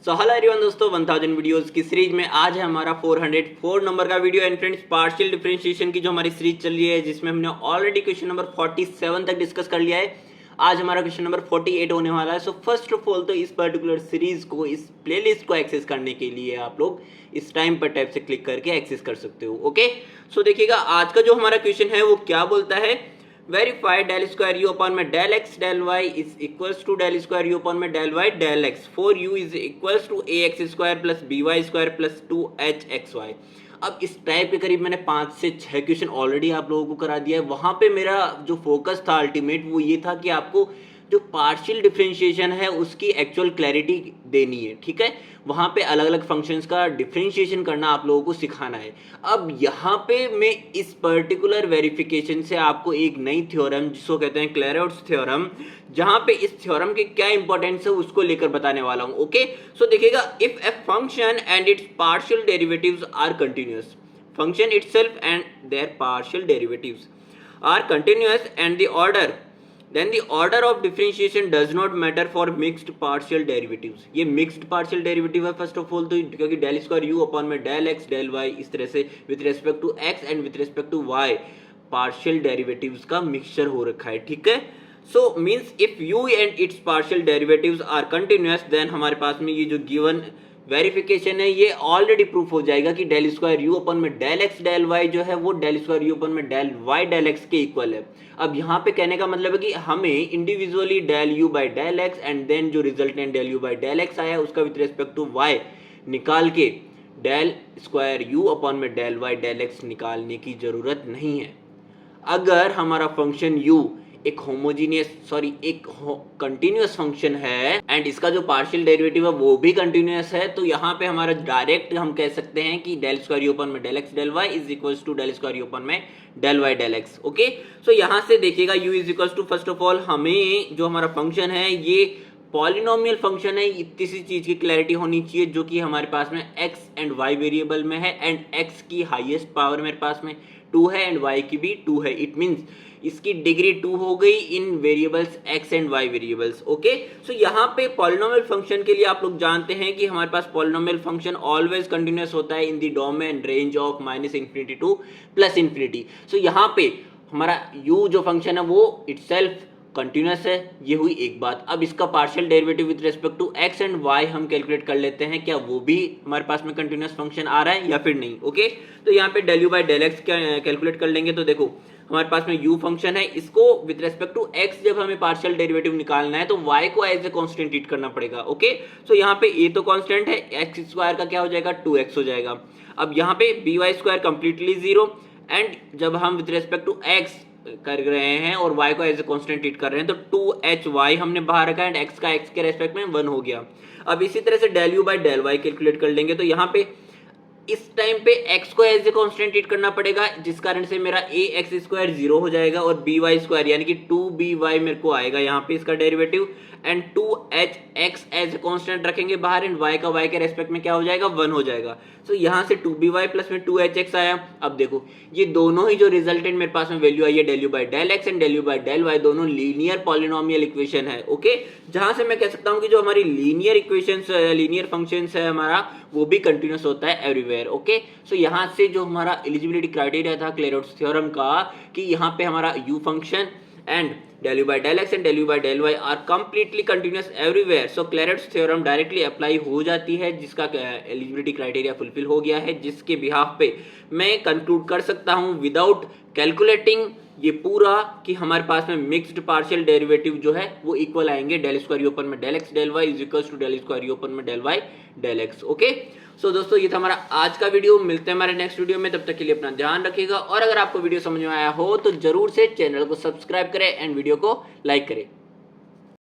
So hello everyone दोस्तों, 1000 videos की series में आज है हमारा 404 नंबर का video. And friends, partial differentiation की जो हमारी सीरीज चल रही है, जिसमें हमने ऑलरेडी क्वेश्चन नंबर 47 तक डिस्कस कर लिया है। आज हमारा क्वेश्चन नंबर 48 होने वाला है। सो फर्स्ट ऑफ ऑल तो इस पर्टिकुलर सीरीज को, इस प्लेलिस्ट को एक्सेस करने के लिए आप लोग इस टाइम पर टैब से क्लिक करके एक्सेस कर सकते हो। ओके, सो देखिएगा आज का जो हमारा क्वेश्चन है वो क्या बोलता है। Verify del square u upon में del x del y is equals to del square u upon में del y del x for u is equals to a x square plus b y square plus 2h x y. अब इस type के करीब मैंने 5 से 6 question already आप लोगों को करा दिया है। वहां पे मेरा जो फोकस था अल्टीमेट वो ये था कि आपको जो पार्शियल डिफरेंशिएशन है उसकी एक्चुअल क्लैरिटी देनी है। ठीक है, वहां पे अलग अलग फंक्शंस का डिफरेंशिएशन करना आप लोगों को सिखाना है। अब यहाँ पे मैं इस पर्टिकुलर वेरिफिकेशन से आपको एक नई थ्योरम, जिसको कहते हैं क्लेरॉट्स थ्योरम, जहां पे इस थ्योरम के क्या इंपॉर्टेंस है उसको लेकर बताने वाला हूं। ओके, सो देखिएगा, if a function and its partial derivatives are continuous, function itself and their partial derivatives are continuous and the order, then the order of differentiation does not matter for mixed partial derivatives। ये mixed partial derivative है first of all, तो क्योंकि del square u upon में del x del y इस तरह से with respect to x and with respect to y partial derivatives का mixture हो रखा है। ठीक है, so means if u and its partial derivatives are continuous, then हमारे पास में ये जो गिवन वेरिफिकेशन है ये ऑलरेडी प्रूफ हो जाएगा कि डेल स्क्वायर यू अपन में डेल एक्स डेल वाई जो है वो डेल स्क्वायर यू अपन में डेल वाई डेल एक्स के इक्वल है। अब यहाँ पे कहने का मतलब है कि हमें individually del u by del x and then जो resultant del u by del x आया उसका विथ रेस्पेक्ट टू वाई निकाल के डेल स्क्वायर यू अपन में डेल वाई डेल एक्स निकालने की जरूरत नहीं है। अगर हमारा फंक्शन u एक कंटिन्यूअस फंक्शन है एंड इसका जो पार्शियल डेरिवेटिव है वो भी कंटिन्यूअस है, तो यहाँ पे हमारा डायरेक्ट हम कह सकते हैं कि डेल स्क्वायर यू अपन में del x del y is equals to del square u upon में del y del x. Okay, so यहाँ से देखिएगा u is equals to, first of all हमें जो हमारा फंक्शन है ये पॉलिनोमियल फंक्शन है। इतनी सी चीज की क्लैरिटी होनी चाहिए जो कि हमारे पास में x एंड y वेरिएबल में है एंड x की हाईएस्ट पावर मेरे पास में 2 है एंड y की भी 2 है। इट मींस इसकी डिग्री 2 हो गई in variables x and y variables. Okay, so यहाँ पे पॉलिनोमियल फंक्शन के लिए आप लोग जानते हैं कि हमारे पास पॉलिनोमियल फंक्शन ऑलवेज कंटिन्यूअस होता है in the domain range of -infinity to +infinity. So यहाँ पे हमारा u जो फंक्शन है वो इटसेल्फ कंटिन्यूअस है, ये हुई एक बात। अब इसका partial derivative with respect to x and y हम कैलकुलेट कर लेते हैं, क्या वो भी हमारे पास में कंटिन्यूअस फंक्शन आ रहा है या फिर नहीं। ओके, तो यहाँ पे del u by del x calculate कर लेंगे, तो देखो हमारे पास में u फंक्शन है, इसको विद रेस्पेक्ट टू x जब हमें पार्शियल डेरिवेटिव निकालना है तो y को एज ए कांस्टेंट ट्रीट करना पड़ेगा। ओके, सो यहाँ पे a तो कांस्टेंट है, x स्क्वायर का क्या हो जाएगा 2x हो जाएगा। अब यहाँ पे b y square completely zero and जब हम विद रेस्पेक्ट टू x कर रहे हैं और y को एज ए कांस्टेंट ट्रीट कर रहे हैं तो 2hy हमने बाहर रखा एंड x का x के रेस्पेक्ट में 1 हो गया। अब इसी तरह से del u by del y calculate कर लेंगे, तो यहाँ पे इस टाइम पे x को एज ए कांस्टेंट ट्रीट करना पड़ेगा, जिस कारण से मेरा ए एक्स स्क्वायर 0 हो जाएगा और बी वाई स्क्वायर यानी कि 2by मेरे को आएगा यहाँ पे इसका derivative and 2hx as a constant रखेंगे बाहर एंड y का y के रेस्पेक्ट में क्या हो जाएगा 1 हो जाएगा। सो यहाँ से 2by प्लस में 2hx आया। अब देखो ये दोनों ही जो रिजल्टेंट मेरे पास में वैल्यू आई है del u by del x and del u by del y दोनों लीनियर पॉलिनोमियल इक्वेशन है। ओके, जहां से मैं कह सकता हूँ कि जो हमारी लीनियर इक्वेशंस लीनियर फंक्शंस है हमारा वो भी कंटिन्यूअस होता है एवरीवेयर। ओके, सो यहाँ से जो हमारा एलिजिबिलिटी क्राइटेरिया था क्लेरॉट्स थ्योरम का कि यहाँ पे हमारा u function and del u by del x and del u by del y are completely continuous everywhere, so Clairaut's theorem directly apply हो जाती है, जिसका एलिजिबिलिटी क्राइटेरिया फुलफिल हो गया है, जिसके बिहाफ पे मैं कंक्लूड कर सकता हूं विदाउट कैलकुलेटिंग ये पूरा कि हमारे पास में मिक्स्ड पार्शियल डेरिवेटिव जो है वो इक्वल आएंगे डेल स्क्वायर यू अपन में del x del y is equals to del square u upon में del y del x. Okay, so दोस्तों ये था हमारा आज का वीडियो। मिलते हैं हमारे नेक्स्ट वीडियो में, तब तक के लिए अपना ध्यान रखिएगा और अगर आपको वीडियो समझ में आया हो तो जरूर से चैनल को सब्सक्राइब करें एंड वीडियो को लाइक करें।